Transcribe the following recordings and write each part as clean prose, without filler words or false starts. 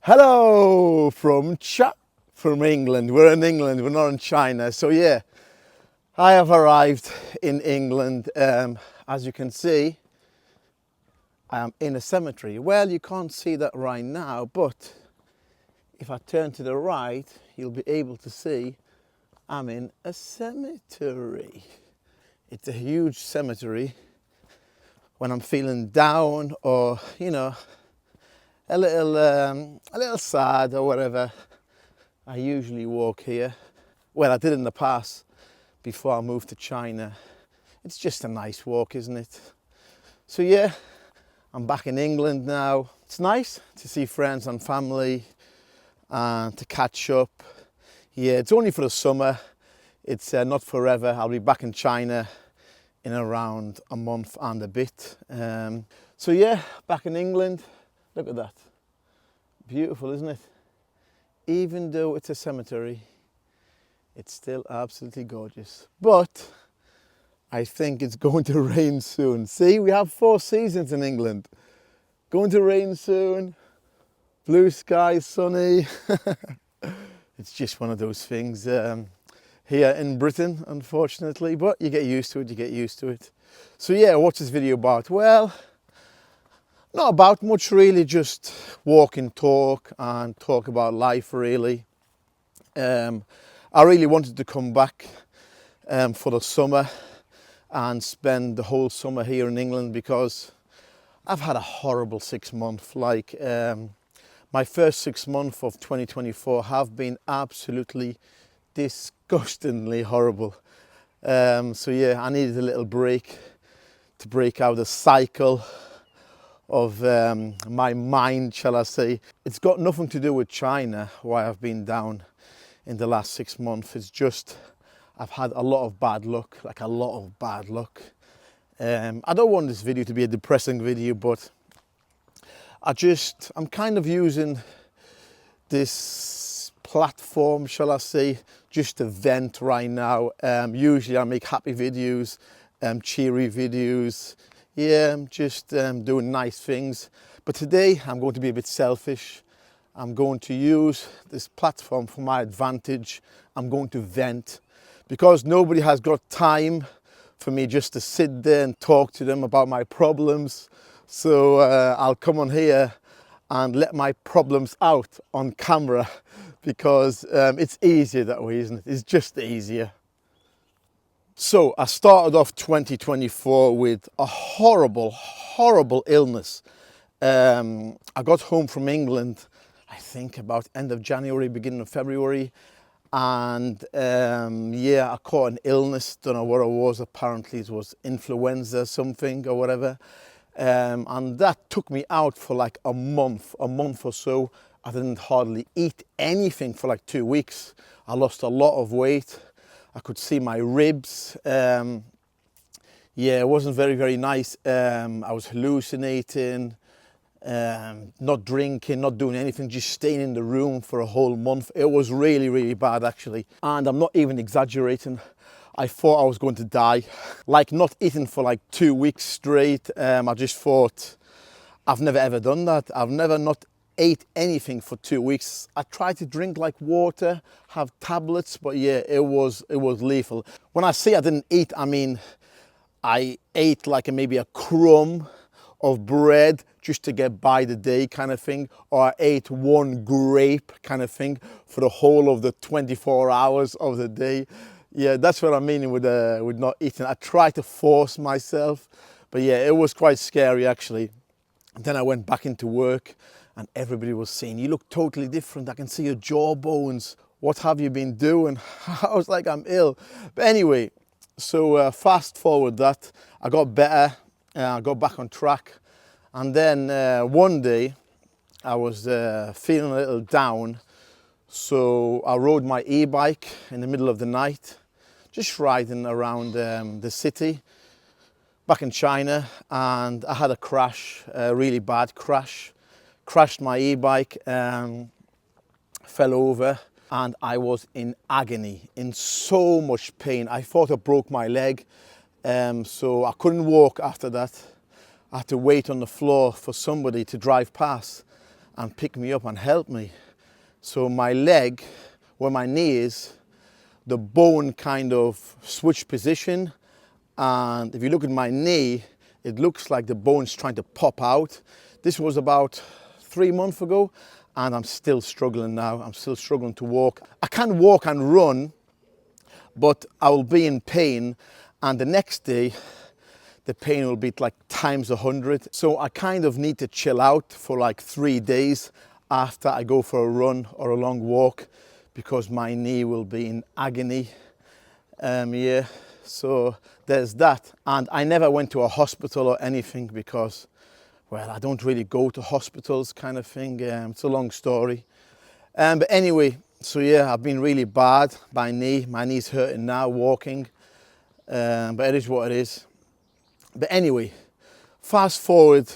Hello from England. We're in England, we're not in China. So yeah, I have arrived in England. As you can see, I am in a cemetery. Well, you can't see that right now, but if I turn to the right, you'll be able to see I'm in a cemetery. It's a huge cemetery. When I'm feeling down or, a little sad or whatever, I usually walk here. Well, I did in the past before I moved to China. It's just a nice walk, isn't it? So yeah, I'm back in England now. It's nice to see friends and family and to catch up. Yeah, it's only for the summer. It's not forever. I'll be back in China in around a month and a bit. So yeah, back in England. Look at that. Beautiful, isn't it? Even though it's a cemetery, it's still absolutely gorgeous. But I think it's going to rain soon. See, we have 4 seasons in England. Going to rain soon. Blue sky, sunny. It's just one of those things here in Britain, unfortunately. But you get used to it, So yeah, what's this video about? Well, not about much really, just walk and talk about life really. I really wanted to come back for the summer and spend the whole summer here in England because I've had a horrible 6 months. My first 6 months of 2024 have been absolutely disgustingly horrible. So yeah, I needed a little break to break out the cycle of my mind, shall I say. It's got nothing to do with China, why I've been down in the last 6 months. It's just I've had a lot of bad luck, I don't want this video to be a depressing video, but I'm kind of using this platform, shall I say, just to vent right now. Usually I make happy videos, cheery videos. Yeah, I'm just doing nice things. But today I'm going to be a bit selfish. I'm going to use this platform for my advantage. I'm going to vent because nobody has got time for me just to sit there and talk to them about my problems. So I'll come on here and let my problems out on camera because it's easier that way, isn't it? It's just easier. So I started off 2024 with a horrible illness. I got home from England, I think about end of January, beginning of February. And yeah, I caught an illness, don't know what it was. Apparently it was influenza something or whatever. And that took me out for like a month or so. I didn't hardly eat anything for like 2 weeks. I lost a lot of weight. I could see my ribs. Yeah, it wasn't very nice. I was hallucinating, not drinking, not doing anything, just staying in the room for a whole month. It was really bad actually. And I'm not even exaggerating. I thought I was going to die. Like not eating for like 2 weeks straight. I just thought, I've never ever done that. I've never not ate anything for 2 weeks. I tried to drink like water, have tablets, but yeah, it was lethal. When I say I didn't eat, I mean I ate like maybe a crumb of bread just to get by the day kind of thing, or I ate 1 grape kind of thing for the whole of the 24 hours of the day. Yeah, that's what I'm meaning with not eating. I tried to force myself, but yeah, it was quite scary actually. And then I went back into work and everybody was saying, you look totally different. I can see your jawbones. What have you been doing? I was like, I'm ill. But anyway, so fast forward that, I got better, I got back on track. And then one day I was feeling a little down. So I rode my e-bike in the middle of the night, just riding around the city back in China. And I had a crash, a really bad crash. Crashed my e-bike, fell over, and I was in agony, in so much pain. I thought I broke my leg, so I couldn't walk after that. I had to wait on the floor for somebody to drive past and pick me up and help me. So my leg, where my knee is, the bone kind of switched position, and if you look at my knee, it looks like the bone's trying to pop out. This was about 3 months ago, and I'm still struggling now. I'm still struggling to walk. I can walk and run, but I will be in pain, and the next day the pain will be like times 100. So I kind of need to chill out for like 3 days after I go for a run or a long walk, because my knee will be in agony. Yeah, so there's that. And I never went to a hospital or anything because, well, I don't really go to hospitals kind of thing. It's a long story. But anyway, so yeah, I've been really bad. My knee's hurting now walking, but it is what it is. But anyway, fast forward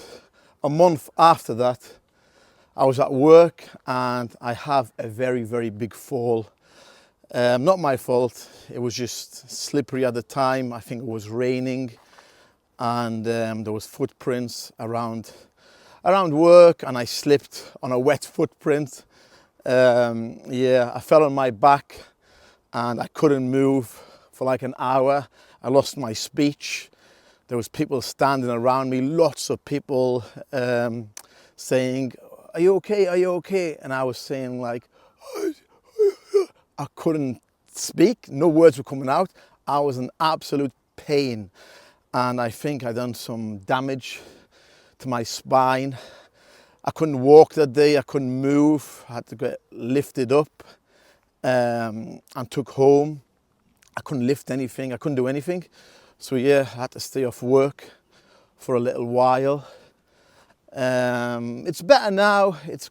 a month after that, I was at work and I have a very, very big fall. Not my fault, it was just slippery at the time. I think it was raining, and there was footprints around work, and I slipped on a wet footprint. Yeah, I fell on my back and I couldn't move for like an hour. I lost my speech. There was people standing around me, lots of people saying, "Are you okay? Are you okay?" And I was saying like, I couldn't speak. No words were coming out. I was in absolute pain. And I think I done some damage to my spine. I couldn't walk that day. I couldn't move. I had to get lifted up and took home. I couldn't lift anything. I couldn't do anything. So yeah, I had to stay off work for a little while. It's better now. It's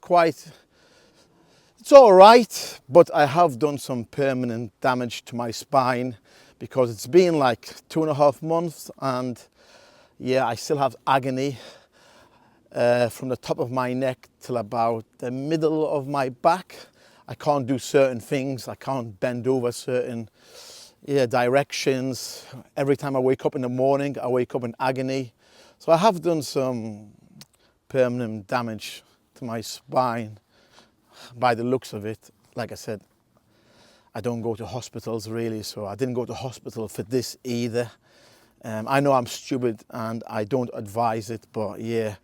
all right, but I have done some permanent damage to my spine because it's been like 2.5 months, and yeah, I still have agony from the top of my neck till about the middle of my back. I can't do certain things. I can't bend over certain directions. Every time I wake up in the morning, I wake up in agony. So I have done some permanent damage to my spine. By the looks of it, like I said, I don't go to hospitals really, so I didn't go to hospital for this either. I know I'm stupid and I don't advise it, but yeah,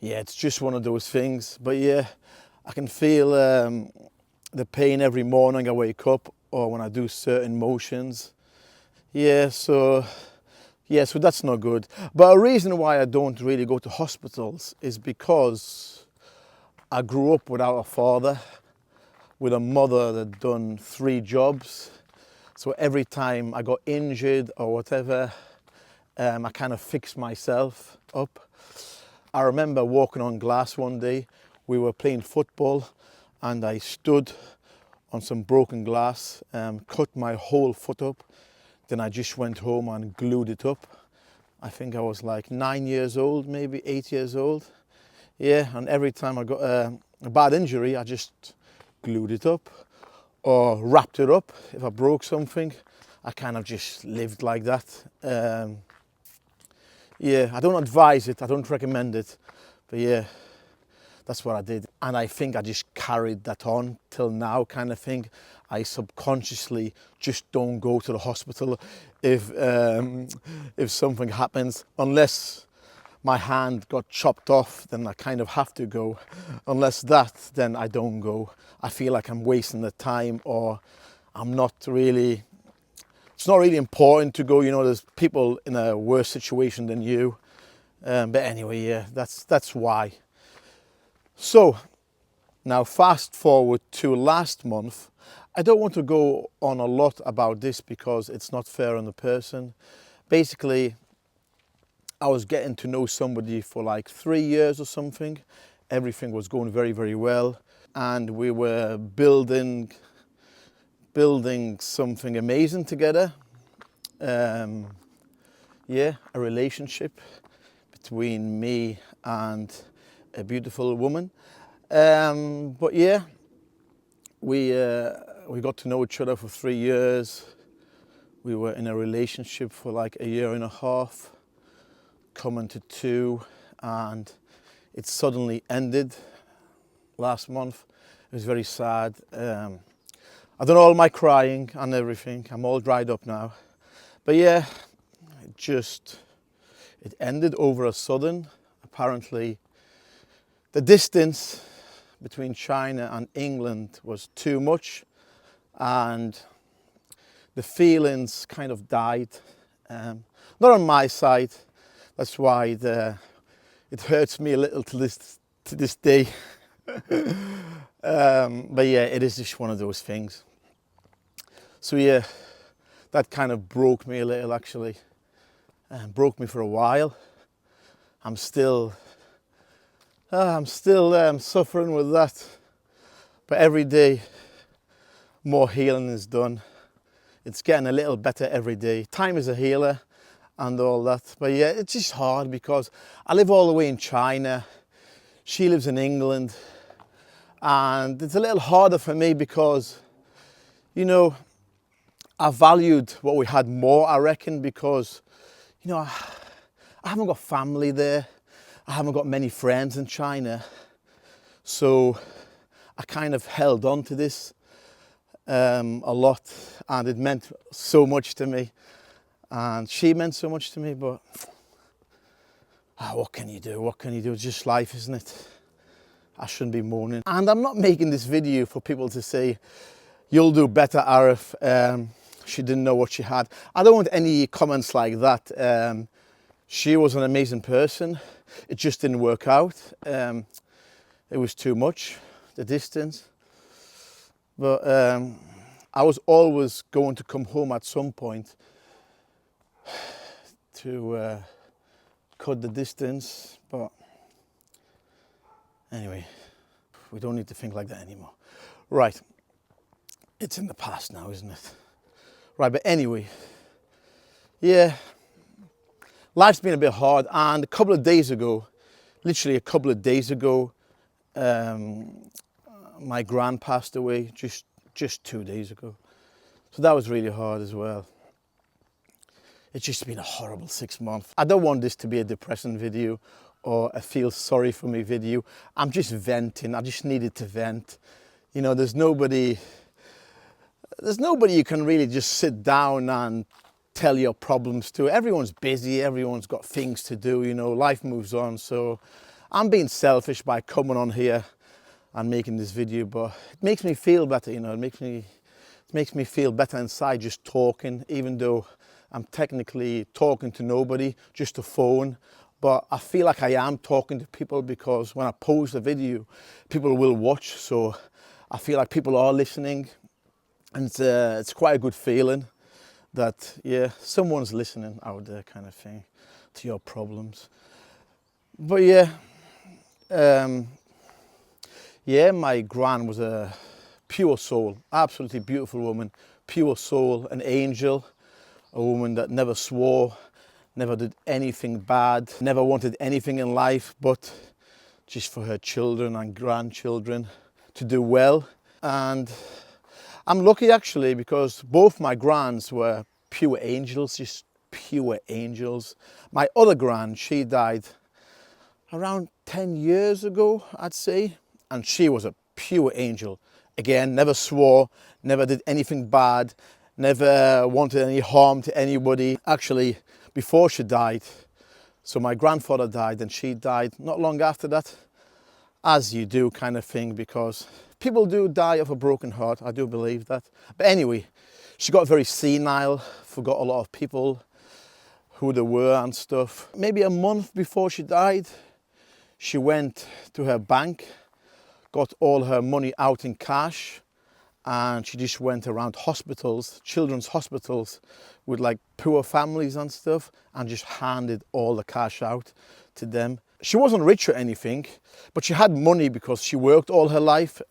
it's just one of those things. But yeah, I can feel the pain every morning I wake up or when I do certain motions. So that's not good. But a reason why I don't really go to hospitals is because I grew up without a father, with a mother that done 3 jobs. So every time I got injured or whatever, I kind of fixed myself up. I remember walking on glass one day. We were playing football and I stood on some broken glass, cut my whole foot up. Then I just went home and glued it up. I think I was like 9 years old, maybe 8 years old. Yeah, and every time I got a bad injury, I just glued it up or wrapped it up. If I broke something, I kind of just lived like that. Yeah, I don't advise it, I don't recommend it, but yeah, that's what I did. And I think I just carried that on till now kind of thing. I subconsciously just don't go to the hospital if something happens, unless my hand got chopped off, then I kind of have to go. Unless that, then I don't go. I feel like I'm wasting the time, or I'm not really, it's not really important to go. You know, there's people in a worse situation than you. But anyway, yeah, that's why. So now fast forward to last month. I don't want to go on a lot about this because it's not fair on the person. Basically, I was getting to know somebody for like 3 years or something. Everything was going very, very well. And we were building something amazing together. Yeah, a relationship between me and a beautiful woman. But yeah, we got to know each other for 3 years. We were in a relationship for like 1.5 years. Coming to 2, and it suddenly ended. last month. It was very sad. I've done all my crying and everything. I'm all dried up now. But yeah, it ended over a sudden. Apparently, the distance between China and England was too much, and the feelings kind of died. Not on my side. That's why it hurts me a little to this day. But yeah, it is just one of those things. So yeah, that kind of broke me a little, actually. Broke me for a while. I'm still suffering with that. But every day, more healing is done. It's getting a little better every day. Time is a healer and all that. But yeah, it's just hard because I live all the way in China. She lives in England. And it's a little harder for me because, you know, I valued what we had more, I reckon, because, you know, I haven't got family there. I haven't got many friends in China. So I kind of held on to this a lot, and it meant so much to me. And she meant so much to me, but what can you do? What can you do? It's just life, isn't it? I shouldn't be mourning. And I'm not making this video for people to say, you'll do better, Araf. She didn't know what she had. I don't want any comments like that. She was an amazing person. It just didn't work out. It was too much, the distance. But I was always going to come home at some point to cut the distance. But anyway, we don't need to think like that anymore. Right, it's in the past now, isn't it? Right, but anyway, yeah, life's been a bit hard, and a couple of days ago, literally a couple of days ago, my gran passed away, just 2 days ago. So that was really hard as well. It's just been a horrible 6 months. I don't want this to be a depressing video or a feel sorry for me video. I'm just venting. I just needed to vent. You know, there's nobody you can really just sit down and tell your problems to. Everyone's busy, everyone's got things to do, you know, life moves on. So I'm being selfish by coming on here and making this video, but it makes me feel better, you know, it makes me feel better inside just talking, even though I'm technically talking to nobody, just a phone. But I feel like I am talking to people because when I post a video, people will watch. So I feel like people are listening, and it's quite a good feeling that, yeah, someone's listening out there, kind of thing, to your problems. But yeah, yeah, my gran was a pure soul, absolutely beautiful woman, pure soul, an angel, a woman that never swore, never did anything bad, never wanted anything in life but just for her children and grandchildren to do well. And I'm lucky actually, because both my grans were pure angels, just pure angels. My other gran, she died around 10 years ago, I'd say, and she was a pure angel. Again, never swore, never did anything bad, never wanted any harm to anybody. Actually, before she died, so my grandfather died and she died not long after that, as you do, kind of thing, because people do die of a broken heart, I do believe that. But anyway, she got very senile, forgot a lot of people, who they were and stuff. Maybe a month before she died, she went to her bank, got all her money out in cash, and she just went around hospitals, children's hospitals, with like poor families and stuff, and just handed all the cash out to them. She wasn't rich or anything, but she had money because she worked all her life.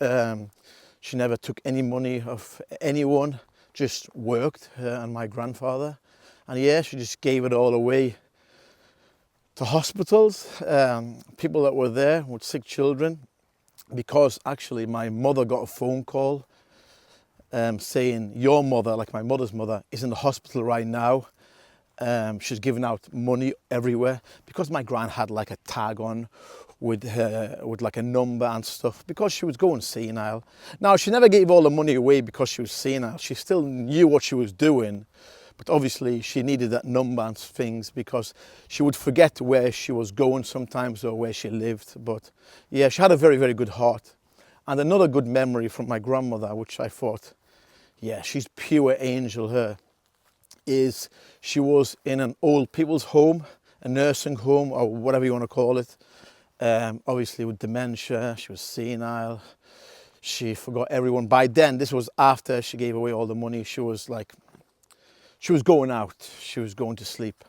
She never took any money of anyone, just worked, her and my grandfather. And yeah, she just gave it all away to hospitals, people that were there with sick children, because actually my mother got a phone call saying, your mother, like my mother's mother, is in the hospital right now. She's giving out money everywhere, because my gran had like a tag on with like a number and stuff, because she was going senile. Now, she never gave all the money away because she was senile. She still knew what she was doing, but obviously she needed that number and things, because she would forget where she was going sometimes or where she lived. But yeah, she had a very, very good heart. And another good memory from my grandmother, which I thought, yeah, she's pure angel, her, is she was in an old people's home, a nursing home, or whatever you want to call it. Obviously with dementia, she was senile, she forgot everyone. By then, this was after she gave away all the money, she was going out, she was going to sleep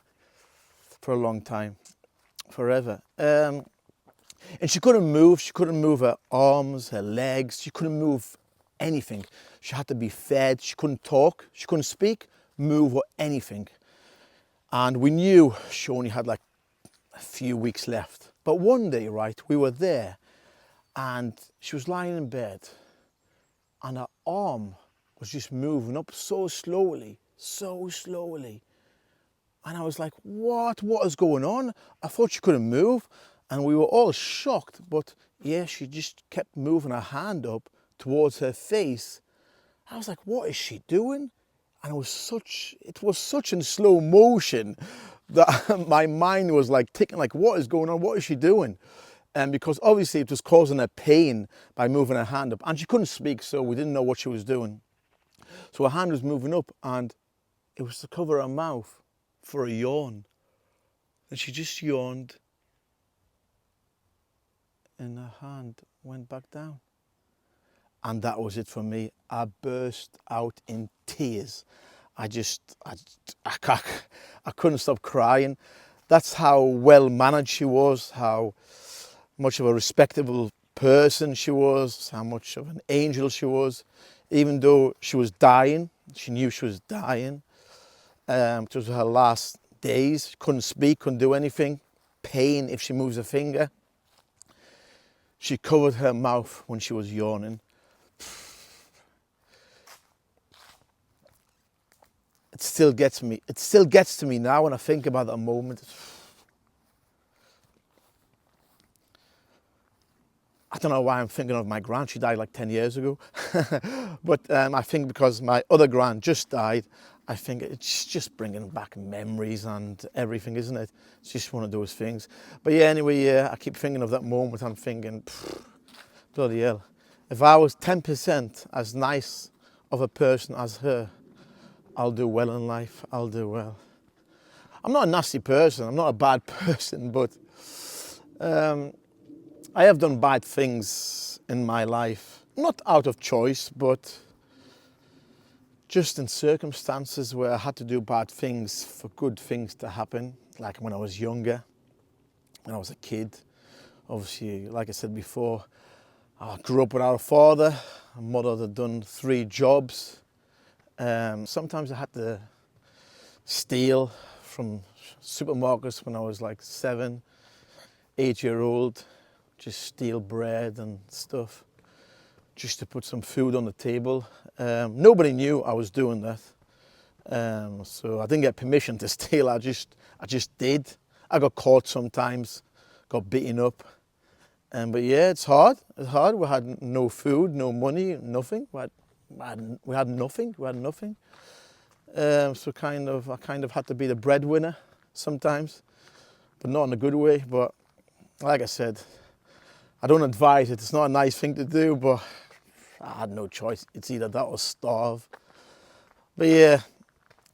for a long time, forever. And she couldn't move her arms, her legs, she couldn't move anything. She had to be fed, she couldn't talk, she couldn't speak, move or anything. And we knew she only had like a few weeks left. But one day, right, we were there and she was lying in bed and her arm was just moving up so slowly. And I was like, what is going on? I thought she couldn't move. And we were all shocked, but yeah, she just kept moving her hand up towards her face. I was like, what is she doing? And it was such in slow motion that my mind was like ticking, like, what is going on? What is she doing? And because obviously it was causing her pain by moving her hand up, and she couldn't speak, so we didn't know what she was doing. So her hand was moving up and it was to cover her mouth for a yawn. And she just yawned and her hand went back down. And that was it for me. I burst out in tears. I couldn't stop crying. That's how well mannered she was, how much of a respectable person she was, how much of an angel she was. Even though she was dying, she knew she was dying. It was her last days. She couldn't speak, couldn't do anything. Pain if she moves a finger. She covered her mouth when she was yawning. It still gets me. It still gets to me now when I think about that moment. I don't know why I'm thinking of my gran. She died like 10 years ago. But I think because my other gran just died, I think it's just bringing back memories and everything, isn't it? It's just one of those things. But yeah, anyway, yeah, I keep thinking of that moment. I'm thinking, bloody hell. If I was 10% as nice of a person as her, I'll do well in life. I'll do well. I'm not a nasty person. I'm not a bad person, but I have done bad things in my life. Not out of choice, but just in circumstances where I had to do bad things for good things to happen. Like when I was younger, when I was a kid. Obviously, like I said before, I grew up without a father. My mother had done 3 jobs. Sometimes I had to steal from supermarkets when I was like 7, 8-year-old. Just steal bread and stuff, just to put some food on the table. Nobody knew I was doing that. So I didn't get permission to steal, I just did. I got caught sometimes, got beaten up. But yeah, it's hard. We had no food, no money, nothing. We had nothing. So I kind of had to be the breadwinner sometimes, but not in a good way. But like I said, I don't advise it. It's not a nice thing to do, but I had no choice. It's either that or starve. But yeah,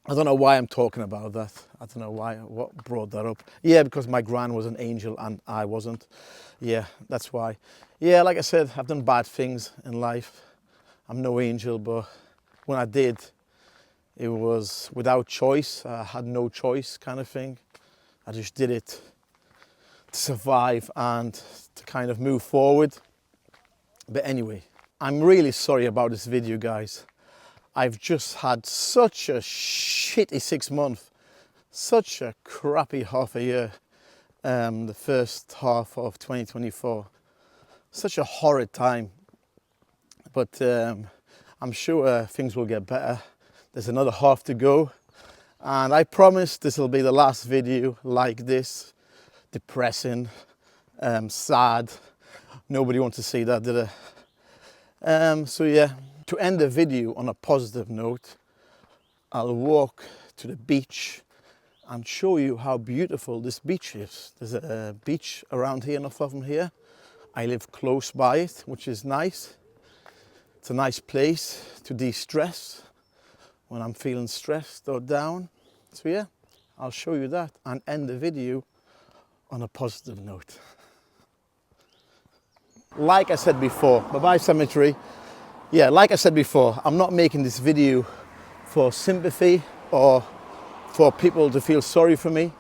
I don't know why I'm talking about that. I don't know what brought that up. Yeah, because my gran was an angel and I wasn't. Yeah, that's why. Yeah, like I said, I've done bad things in life. I'm no angel, but when I did, it was without choice. I had no choice kind of thing. I just did it to survive and to kind of move forward. But anyway, I'm really sorry about this video, guys. I've just had such a shitty 6 months, such a crappy half a year, the first half of 2024. Such a horrid time. But I'm sure things will get better. There's another half to go. And I promise this will be the last video like this, depressing, sad. Nobody wants to see that, do they? So yeah, to end the video on a positive note, I'll walk to the beach and show you how beautiful this beach is. There's a beach around here, not far from here. I live close by it, which is nice. It's a nice place to de-stress when I'm feeling stressed or down. So yeah, I'll show you that and end the video on a positive note. Like I said before, bye-bye cemetery. Yeah, like I said before, I'm not making this video for sympathy or for people to feel sorry for me.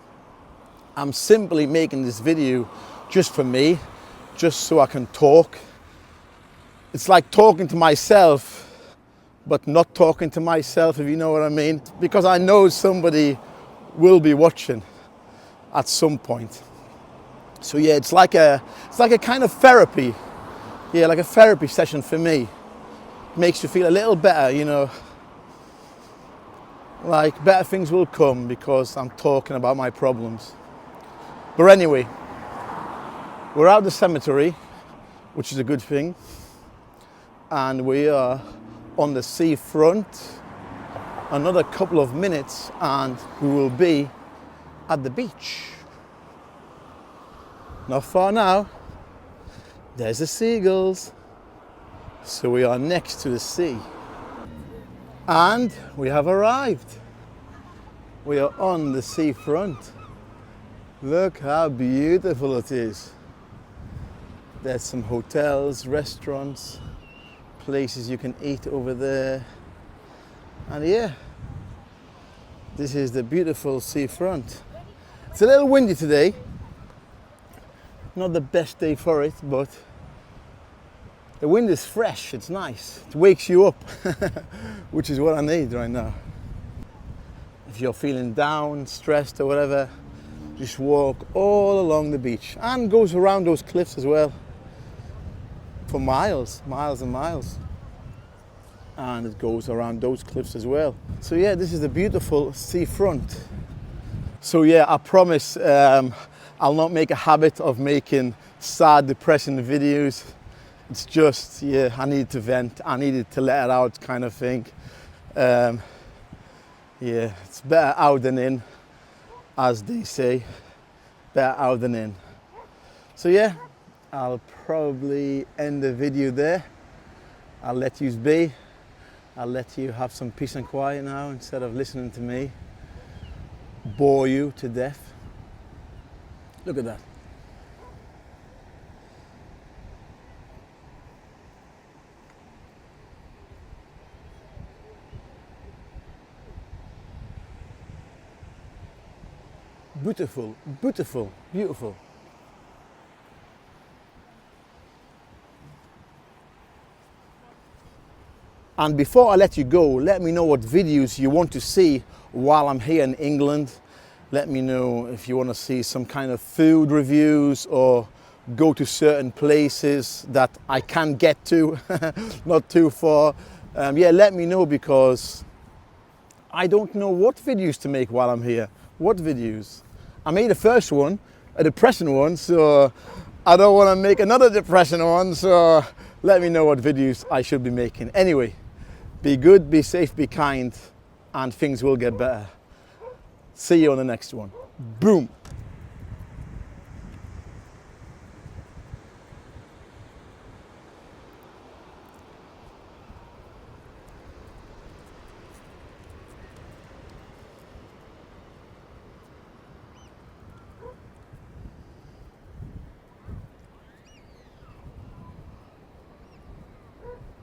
I'm simply making this video just for me, just so I can talk. It's like talking to myself, but not talking to myself, if you know what I mean. Because I know somebody will be watching at some point. So yeah, it's like a kind of therapy. Yeah, like a therapy session for me. Makes you feel a little better, you know. Like better things will come because I'm talking about my problems. But anyway, we're out of the cemetery, which is a good thing. And we are on the seafront. Another couple of minutes and we will be at the beach. Not far now. There's the seagulls. So we are next to the sea. And we have arrived. We are on the seafront. Look how beautiful it is. There's some hotels, restaurants, places you can eat over there. And yeah, this is the beautiful seafront. It's a little windy today. Not the best day for it, but the wind is fresh, it's nice. It wakes you up, which is what I need right now. If you're feeling down, stressed or whatever, just walk all along the beach and goes around those cliffs as well for miles, miles and miles. And it goes around those cliffs as well. So yeah, this is the beautiful seafront. So yeah, I promise I'll not make a habit of making sad, depressing videos. It's just, yeah, I needed to vent, I needed to let it out kind of thing. Yeah, it's better out than in, as they say. Better out than in. So yeah, I'll probably end the video there. I'll let you be. I'll let you have some peace and quiet now instead of listening to me bore you to death. Look at that. Beautiful, beautiful, beautiful. And before I let you go, let me know what videos you want to see while I'm here in England. Let me know if you want to see some kind of food reviews or go to certain places that I can get to, not too far. Yeah, let me know because I don't know what videos to make while I'm here. What videos? I made the first one, a depressing one, so I don't want to make another depressing one, so let me know what videos I should be making. Anyway, be good, be safe, be kind, and things will get better. See you on the next one. Boom.